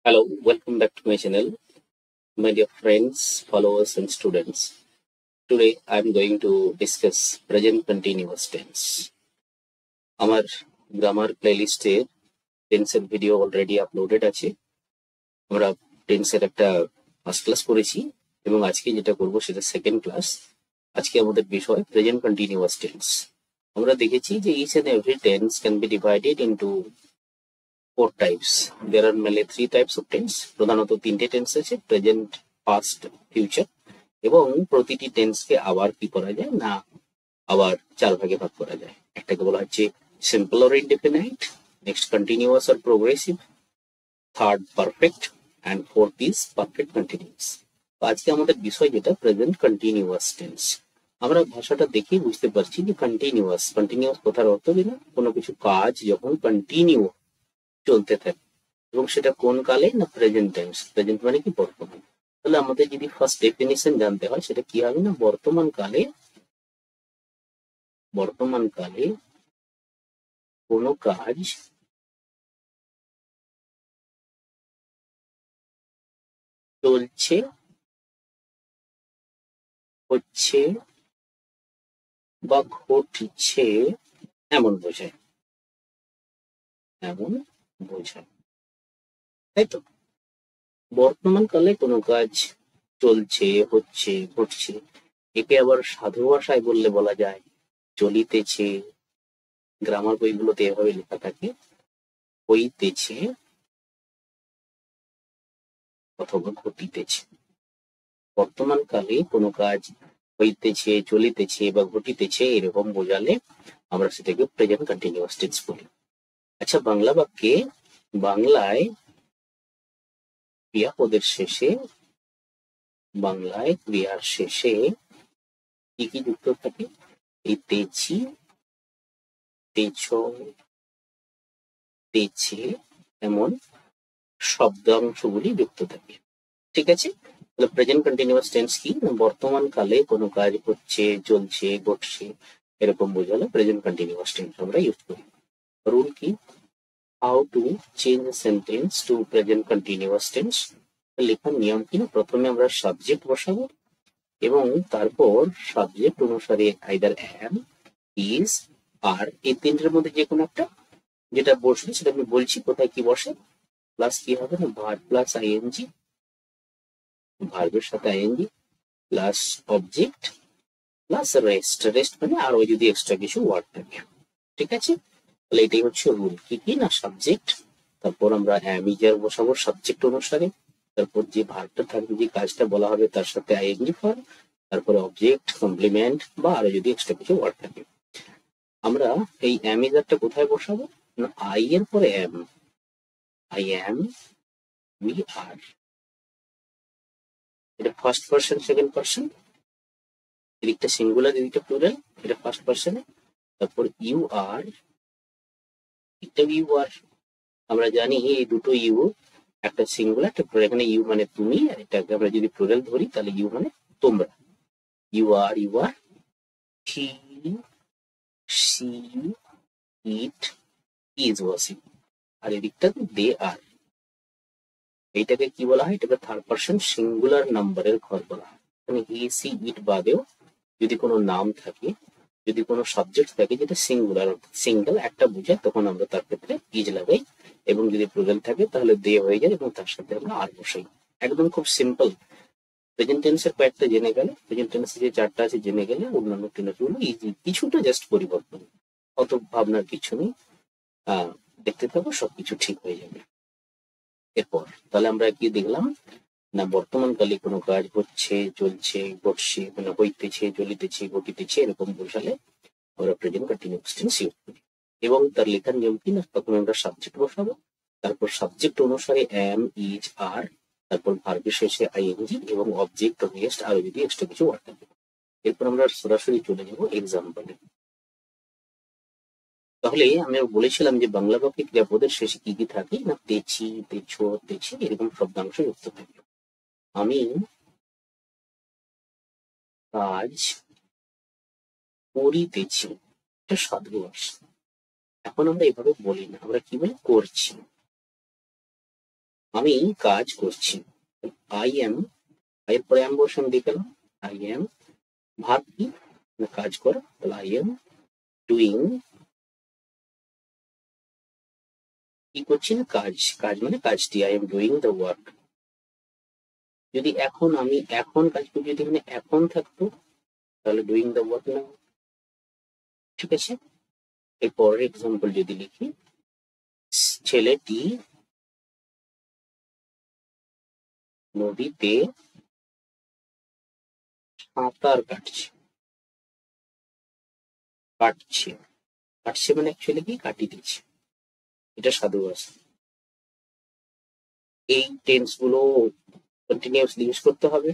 Hello, welcome back to my channel, my dear friends, followers, and students. Today I am going to discuss present continuous tense. আমার grammar প্লেলিস্টে টেন্সের video already uploaded আছে। আমরা টেন্সের একটা first class করেছি এবং আজকে যেটা করব সেটা সেকেন্ড ক্লাস। আজকে আমাদের বিষয় প্রেজেন্ট কন্টিনিউয়াস টেন্স। আমরা দেখেছি যে each and every tense can be divided into 4 types. There are mainly 3 types of tense. প্রধানত তিনটে টেন্স আছে, প্রেজেন্ট, পাস্ট, ফিউচার, এবং প্রতিটি টেন্সকে আবার কি করা যায় না আবার 4 ভাগে ভাগ করা যায়। একটাকে বলা হচ্ছে simple or indefinite, next continuous or progressive, third perfect, and fourth is perfect continuous. তো আজকে আমাদের বিষয় যেটা প্রেজেন্ট কন্টিনিউয়াস টেন্স। আমরা ভাষাটা দেখেই বুঝতে পারছি যে কন্টিনিউয়াস কথার অর্থ কি না, কোনো কিছু কাজ যখন কন্টিনিউ চলতে থাকে এবং সেটা কোন কালে না প্রেজেন্ট টেন্স। প্রেজেন্ট মানে কি বর্তমান। তাহলে আমাদের যদি ফার্স্ট ডেফিনিশন জানতে হয় সেটা কি হবে না, বর্তমান কালে কোনো কাজ চলছে, হচ্ছে বা ঘটছে এমন বোঝায়, তাই তো। বর্তমান কালে কোনো কাজ চলছে, হচ্ছে, ঘটছে, একে আবার সাধু ভাষায় বললে বলা যায় চলিতেছে। গ্রামার বইগুলোতে এভাবে লেখা থাকে, হইতেছে অথবা ঘটিতেছে। বর্তমান কালে কোনো কাজ হইতেছে, চলিতেছে বা ঘটিতেছে এরকম বোঝালে আমরা সেটাকে প্রেজেন্ট কন্টিনিউয়াস টেন্স বলি। আচ্ছা, বাংলা বাক্যে বাংলায় ক্রিয়াপদের শেষে, বাংলায় ক্রিয়ার শেষে কি কি যুক্ত থাকে? এই তেছি, তেছ, তেছে এমন শব্দাংশগুলি যুক্ত থাকে। ঠিক আছে, তাহলে প্রেজেন্ট কন্টিনিউয়াস টেন্স কি? বর্তমান কালে কোনো কাজ হচ্ছে, চলছে, ঘটছে এরকম বোঝালে প্রেজেন্ট কন্টিনিউয়াস টেন্স আমরা ইউজ করি। রুল কি? How to change sentence to present continuous tense. লেখার নিয়ম কি না, প্রথমে আমরা সাবজেক্ট বসাবো এবং তারপর সাবজেক্ট অনুসারে আইদার অ্যাম, ইজ, আর এই তিনটের মধ্যে যে কোনো একটা যেটা বসবে সেটা আমি বলছি কোথায় কি বসে। প্লাস কি হবে না, ভার্ব প্লাস আইএনজি, ভার্বের সাথে ING plus object plus rest মানে আরো যদি এক্সট্রা কিছু ওয়ার্ড থাকে। ঠিক আছে, তাহলে এটাই হচ্ছে রুল। কি কি না, সাবজেক্ট, তারপর আমরা অ্যামিজার বসাবো সাবজেক্ট অনুসারে, তারপর যে ভার্বটা থাকবে, যে কাজটা বলা হবে তার সাথে আইএনজি ফর্ম, তারপরে অবজেক্ট, কমপ্লিমেন্ট বা আরো যদি এক্সট্রা কিছু ওয়ার্ড থাকে। আমরা এই অ্যামিজারটা কোথায় বসাবো না, আই এর পরে am, I am, we are, এটা ফার্স্ট পার্সন, সেকেন্ড পার্সন, এদিকটা সিঙ্গুলার এদিকটা প্লুরাল, এটা ফার্স্ট পার্সনে। তারপর ইউ আর, এটা ইউ আর, আমরা জানি এই দুটো ইউ, একটা সিঙ্গুলার একটা প্লুরাল। এখানে ইউ মানে তুমি, আর এটাকে আমরা যদি প্লুরাল ধরি তাহলে ইউ মানে তোমরা। You are, he, she, it, is watching, আর এদিকটাতে দে আর। এইটাকে কি বলা হয়? এটাকে থার্ড পার্সন সিঙ্গুলার নাম্বারের ঘর বলা হয়। মানে হি, সি, ইট বাদেও যদি কোনো নাম থাকে, যদি কোনো সাবজেক্ট থাকে যেটা সিঙ্গুলার সিঙ্গেল একটা বোঝায়, তখন আমরা তার ক্ষেত্রে ইজ লাগাই, এবং যদি প্লুরাল থাকে তাহলে দে হয়ে যায় এবং তার সাথে আমরা আর বসাই। একদম খুব সিম্পল। প্রেজেন্ট টেন্সের কয়েকটা জেনে গেলে, প্রেজেন্ট টেন্সে যে 4টা আছে জেনে গেলে অন্যান্য টেন্সগুলো ইজি, কিছুটা জাস্ট পরিবর্তন, অত ভাবনার কিছু নেই। দেখতে থাকো, সবকিছু ঠিক হয়ে যাবে। এরপর তাহলে আমরা কি দেখলাম না, বর্তমান কালে কোনো কাজ হচ্ছে, চলছে, ঘটছে, মানে হইতেছে, চলিতেছে, ঘটিতেছে এরকম বোঝালে আমরা প্রেজেন্ট কন্টিনিউয়াস টেন্স ইউজ করি। এবং তার লেখার নিয়ম কি না, তখন আমরা সাবজেক্ট বসাবো, তারপর সাবজেক্ট অনুসারে এম, ইজ, আর, তারপর ভার্বের শেষে আইএনজি এবং অবজেক্ট, রেস্ট, আরো যদি এক্সট্রা কিছু ওয়ার্ড থাকে। এরপর আমরা সরাসরি চলে যাবো এক্সাম্পলে। তাহলে আমি বলেছিলাম যে বাংলা বাক্যে ক্রিয়াপদের শেষে কি কি থাকে না, তেছি, তেছো, তেছে এরকম শব্দাংশ যুক্ত থাকে। আমি কাজ করিতেছি, এটা সাধু ভাষা। এখন আমরা এভাবে বলি না, আমরা কি বলি? করছি। আমি কাজ করছি, আই এম, এরপরে এম বসে আমি দিয়ে গেলাম, আই এম ভার্ব কি না কাজ করা, তাহলে আই এম ডুইং, কি করছি না কাজ, কাজ মানে কাজটি, I am doing the work. যদি এখন আমি এখন কাজ করি, যদি এখানে এখন থাকতো তাহলে ডুইং দ্য ওয়ার্ক না, ঠিক আছে। এরপরের এক্সাম্পল যদি লিখি, ছেলেটি নদীতে সাঁতার কাটছে, কাটছে, কাটছে মানে অ্যাকচুয়ালি কি কাটিয়ে দিচ্ছে, এটা সাধু ভাষা। এই টেন্স গুলো কন্টিনিউয়াসলি ইউজ করতে হবে,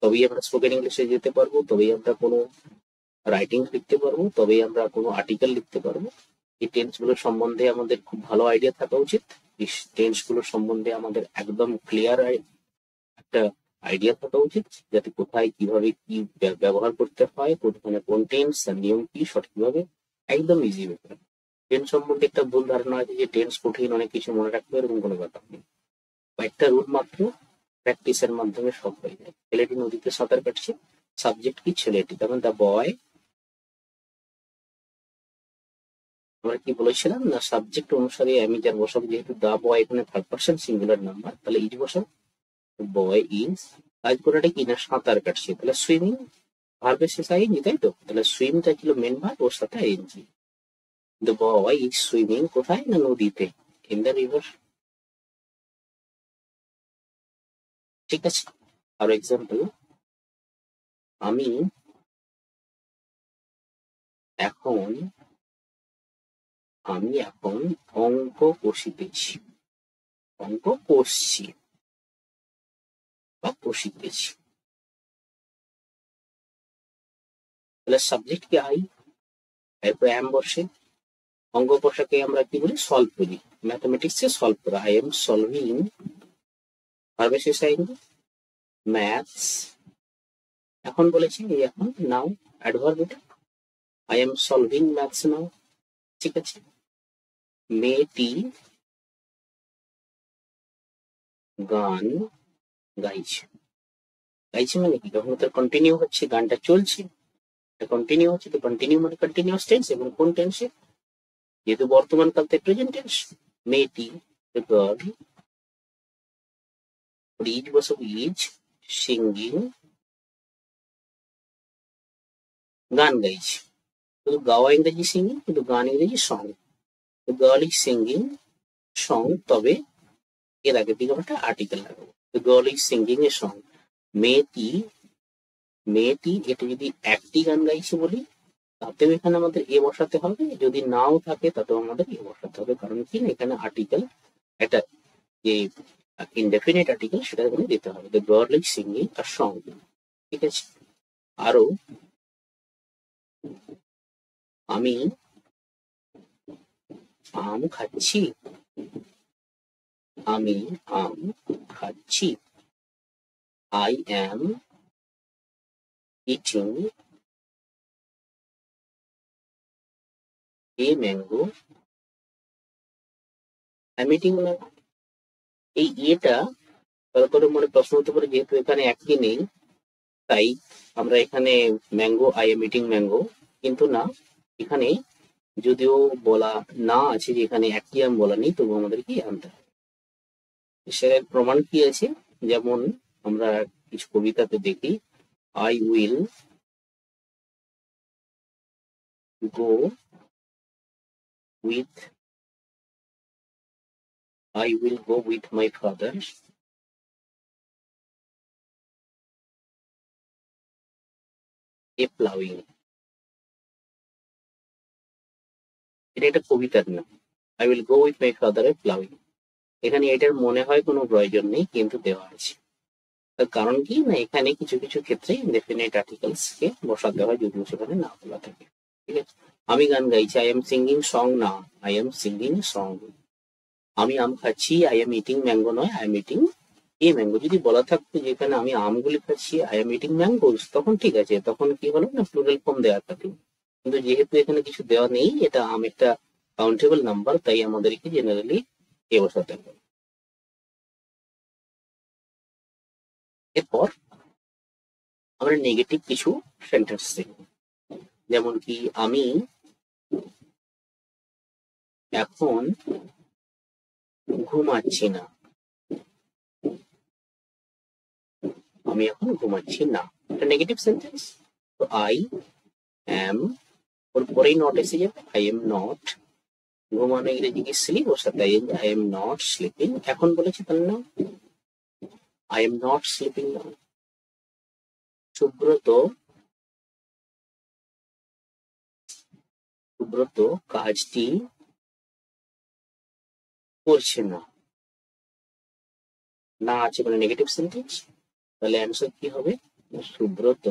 তবেই আমরা স্পোকেন ইংলিশে যেতে পারবো, তবেই আমরা কোনো রাইটিং লিখতে পারবো, তবেই আমরা কোনো আর্টিকেল লিখতে পারবো। এই টেন্স গুলোর সম্বন্ধে আমাদের খুব ভালো আইডিয়া থাকা উচিত, এই টেন্স গুলোর সম্বন্ধে আমাদের একদম ক্লিয়ার একটা আইডিয়া থাকা উচিত, যাতে কোথায় কিভাবে কি ব্যবহার করতে হয়, কোনখানে কোন টেন্স আর নিয়ম কি সঠিকভাবে, একদম ইজি ব্যাপার। টেন্স সম্বন্ধে একটা ভুল ধারণা আছে যে টেন্স কঠিন, অনেক কিছু মনে রাখতে হবে, এরকম কোনো ব্যাপার নেই। কয়েকটা রুল মাত্র, প্র্যাকটিসের মাধ্যমে সব হয়ে যায়। ছেলেটি নদীতে সাঁতার কাটছে, সাবজেক্ট কি ছেলেটি, তখন দ্য বয়, আমরা কি বলেছিলাম না সাবজেক্ট অনুসারে আমি যার বসাবো, যেহেতু দা বয় এখানে থার্ড পার্সন সিঙ্গুলার নাম্বার, তাহলে ইজ বসাবো, বয় ইজ, কাজ করাটা কি না সাঁতার কাটছে, তাহলে সুইমিং, ভার্বের শেষে আইএনজি, তাই তো, তাহলে সুইমটা ছিল মেন ভার্ব, ওর সাথে I N G. The boy is swimming কোথায় না নদীতে, ইন দ্য রিভার, ঠিক আছে। আর এক্সাম্পল, আমি এখন, আমি এখন অঙ্ক কষিতেছি, অঙ্ক কষছি বা কষিতেছি, তাহলে সাবজেক্ট কি আই, এরপর এম বসে, অঙ্ক কষাকে আমরা কি বলি সলভ করি, ম্যাথমেটিক্স এ সলভ করা, আই এম সলভিং, ভার্বের শেষে আইনি ম্যাথস, এখন বলেছি এই এখন নাও অ্যাডভার্ব এটা, আই এম সলভিং ম্যাথস নাও, ঠিক আছে। মেয়েটি গান গাইছে, গাইছে মানে কি, যখন তার কন্টিনিউ হচ্ছে, গানটা চলছে, কন্টিনিউ হচ্ছে, তো কন্টিনিউ মানে কন্টিনিউয়াস টেন্স, এবং কোন টেন্সে, যেহেতু বর্তমান কাল তাই প্রেজেন্ট টেন্স। মেয়েটি গার্ল, ইজ বসব ইজ, সিঙ্গিং গান গাইছে, শুধু গাওয়া ইংরেজি সিঙ্গিং, কিন্তু গান ইংরেজি song, girl is singing song, তবে এর আগের দিকে আমরা আর্টিকেল লাগাবো, girl is singing a song. মেয়েটি, মেয়েটি এটা যদি একটি গান গাইছে বলি, তাতেও এখানে আমাদের এ বসাতে হবে, যদি নাও থাকে তাতেও আমাদের এ বসাতে হবে, কারণ কি না এখানে আর্টিকেল একটা যে ইনডেফিনিট আর্টিকেল সেটা এখানে দিতে হবে, the girl is singing a song, ঠিক আছে। আরো, আমি আম খাচ্ছি, আমি আম খাচ্ছি, I am eating a mango, I eating mango. এই এটা তারপরে মনে প্রশ্ন হতে পারে, যেহেতু এখানে একই নেই তাই আমরা এখানে mango, I am eating mango, কিন্তু না, এখানে যদিও বলা না আছে যে এখানে একই আম বলা নেই, তবু আমাদের কি আনতে হবে। সেটার প্রমাণ কি আছে, যেমন আমরা কিছু কবিতাতে দেখি, I will go with, I will go with my father a plowing. এটা একটা কবিতার নাম, I will go with my father a plowing। এখানে এটার মনে হয় কোনো প্রয়োজন নেই, কিন্তু দেওয়া আছে, তার কারণ কি না এখানে কিছু কিছু ক্ষেত্রে ইনডেফিনিট আর্টিকেলস কে বসাতে হয়, যদিও সেখানে না বলা থাকে, ঠিক আছে। আমি গান গাইছি, আই এম সিঙ্গিং সং না, আই এম সিঙ্গিং সং। আমি আম খাচ্ছি, আই এম ইটিং ম্যাঙ্গো নয়, I am eating a mango. যদি বলা থাকতো যেখানে আমি আমগুলি খাচ্ছি, আই এম ইটিং ম্যাঙ্গোস, তখন ঠিক আছে, তখন কি হলো না প্লুরাল ফর্ম দেওয়া থাকে, কিন্তু যেহেতু এখানে কিছু দেওয়া নেই, এটা আম একটা কাউন্টেবল নাম্বার, তাই আমাদেরকে জেনারেলি এ বসাতে হবে। এরপর আমরা নেগেটিভ কিছু সেন্টেন্স দেখব, যেমন কি আমি এখন ঘুমাচ্ছি না, আমি এখন ঘুমাচ্ছি না, এটা নেগেটিভ সেন্টেন্স। তো আই অ্যাম, ওর পরেই নট এসে যাবে, আই এম নট, ঘুমানো ইংরেজি কি স্লিপ, ওর সাথে আই এম নট স্লিপিং, এখন বলেছি তার নাম, I am not sleeping now. Subrata Subrata কাজটি করছে না, না আছে মানে নেগেটিভ সেন্টেন্স, তাহলে অ্যান্সার কি হবে, সুব্রত,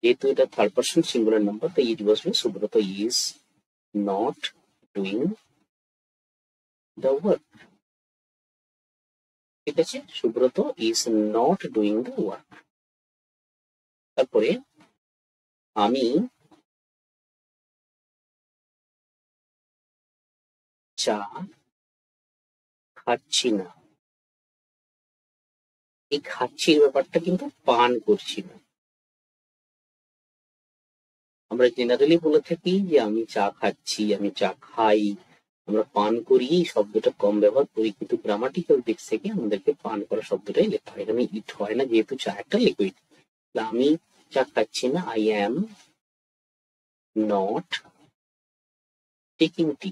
যেহেতু এটা থার্ড পারসন সিঙ্গুলার নাম্বার, তো ইজ বসবে, Subrata is not doing the work. ঠিক আছে, Subrata is not doing the work. তারপরে আমি চা খাচ্ছি না, এই খাচ্ছির ব্যাপারটা কিন্তু পান করছি না। আমরা জেনারেলি বলে থাকি যে আমি চা খাচ্ছি, আমি চা খাই, আমরা পান করি এই শব্দটা কম ব্যবহার করি, কিন্তু গ্রামাটিক্যাল দিক থেকে আমাদেরকে পান করা শব্দটাই লেখা হয়, এখানে ইট হয় না, যেহেতু চা একটা লিকুইড। আমি চা খাচ্ছি না, I am not taking tea,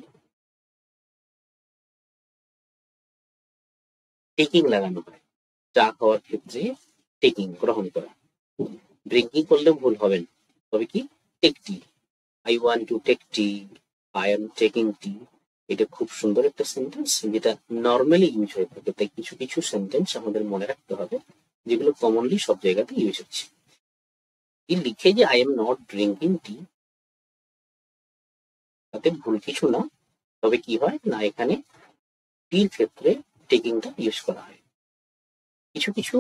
taking লাগানো হয় চা খাওয়ার ক্ষেত্রে, টেকিং গ্রহণ করা, ড্রিঙ্কিং করলে ভুল হবে না, তবে কি take tea, I want to take tea, I am taking tea, এটা খুব সুন্দর একটা সেন্টেন্স যেটা নর্মালি ইউজ হয়ে থাকে। তাই কিছু কিছু সেন্টেন্স আমাদের মনে রাখতে হবে যেগুলো কমনলি সব জায়গাতে ইউজ হচ্ছে। এই লিখে যে আই এম নট ড্রিঙ্কিং টি, তাতে ভুল কিছু না, তবে কি হয় না এখানে টির ক্ষেত্রে টেকিংটা ইউজ করা হয়। কিছু কিছু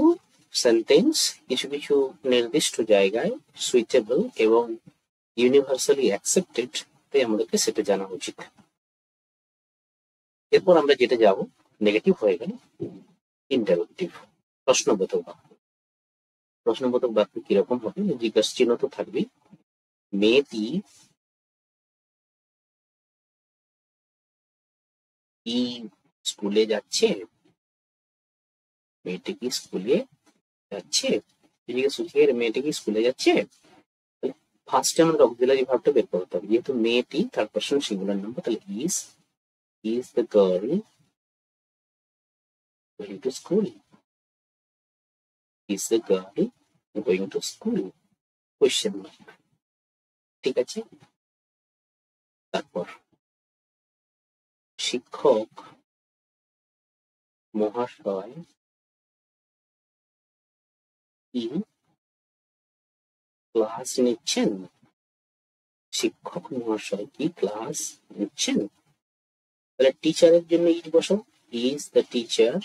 সেন্টেন্স কিছু কিছু নির্দিষ্ট জায়গায় সুইটেবল এবং ইউনিভার্সালি অ্যাকসেপ্টেড, তাই আমাদেরকে সেটা জানা উচিত। এরপর আমরা যেটা যাব, নেগেটিভ হয়ে গেল, ইন্টারোগেটিভ, প্রশ্নবোধক বাক্য। প্রশ্নবোধক বাক্য কিরকম হবে, জিজ্ঞাসা চিহ্ন তো থাকবেই। মেয়েটি কি স্কুলে যাচ্ছে, মেয়েটি কি স্কুলে যাচ্ছে, মেয়েটি কি স্কুলে যাচ্ছে, ফার্স্টে আমাদের অক্সিলারি ভার্বটা বের করতে হবে, যেহেতু মেয়েটি থার্ড পারসন সিঙ্গুলার নাম্বার, তাহলে is the girl going to school, is the girl going to school, question mark. ঠিক আছে, তারপর শিক্ষক মহাশয় কি ক্লাস নিচ্ছেন, শিক্ষক মহাশয় কি ক্লাস নিচ্ছেন, তাহলে টিচারের জন্য ইজ বসো, is the teacher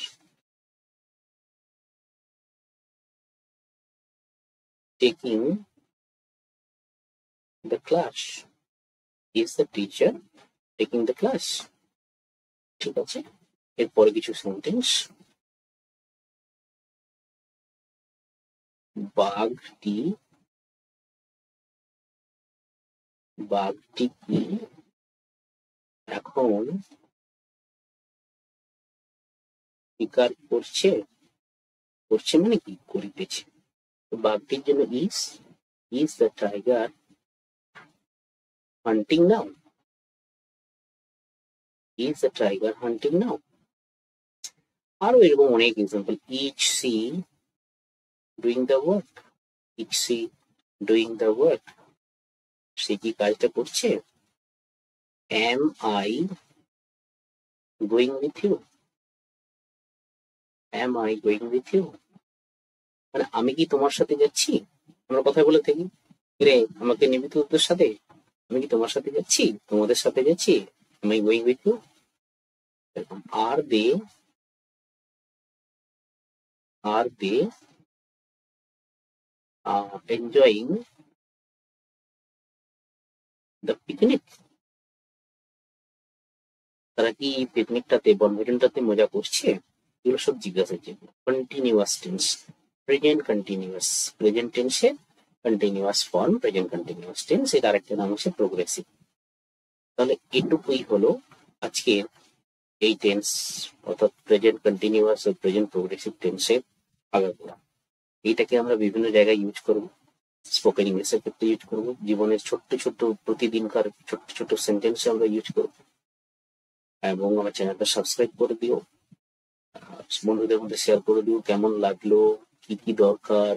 taking the class, is the teacher taking the class. ঠিক আছে, এরপরে কিছু সেন্টেন্স, বাঘটি কি এখন শিকার করছে, করছে মানে কি করিতেছে, বাঘটির জন্য is the tiger hunting now, is the tiger hunting now. আরো এরকম অনেক example, is she doing the work, is she doing the work, সে কি কাজটা করছে, am I going with you, am I going with you, মানে আমি কি তোমার সাথে যাচ্ছি, আমরা কথা বলে থাকি, রে আমাকে নিবি তোদের সাথে, আমি কি তোমার সাথে যাচ্ছি, তোমাদের সাথে যাচ্ছি, am I going with you. এরকম are they enjoying the picnic, তারা কি পিকনিকটাতে বনভোজনটাতে মজা করছে, এগুলো সব জিজ্ঞাসা, continuous tense, present continuous, present টেন্সের continuous form present continuous tense, এর আরেকটা নাম হচ্ছে প্রোগ্রেসিভ। তাহলে এটুকুই হলো আজকে এই টেন্স অর্থাৎ প্রেজেন্ট কন্টিনিউয়াস ও প্রেজেন্ট প্রোগ্রেসিভ টেন্সের আগাগোড়া। এইটাকে আমরা বিভিন্ন জায়গায় ইউজ করব, স্পোকেন ইংলিশের ক্ষেত্রে ইউজ করব, জীবনের ছোট্ট ছোট্ট প্রতিদিনকার ছোট্ট ছোট্ট সেন্টেন্সে আমরা ইউজ করব। এবং আমার চ্যানেলটা সাবস্ক্রাইব করে দিও, বন্ধুদের মধ্যে শেয়ার করে দিও, কেমন লাগলো, কি কি দরকার,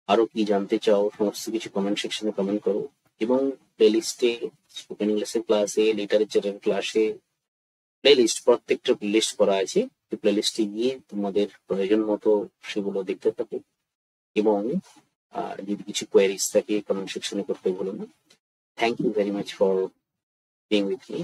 আরো কি জানতে চাও, সমস্ত কিছু কমেন্ট সেকশনে কমেন্ট করো। এবং প্লেলিস্টে স্পোকেন ইংলিশের ক্লাসে, লিটারেচারের ক্লাসে প্লেলিস্ট, প্রত্যেকটা প্লেলিস্ট করা আছে, প্লেলিস্টে গিয়ে তোমাদের প্রয়োজন মতো সেগুলো দেখতে থাকো। এবং যদি কিছু কোয়ারিজ থাকে কমেন্ট সেকশনে করতে ভুলো না। Thank you very much for being with me.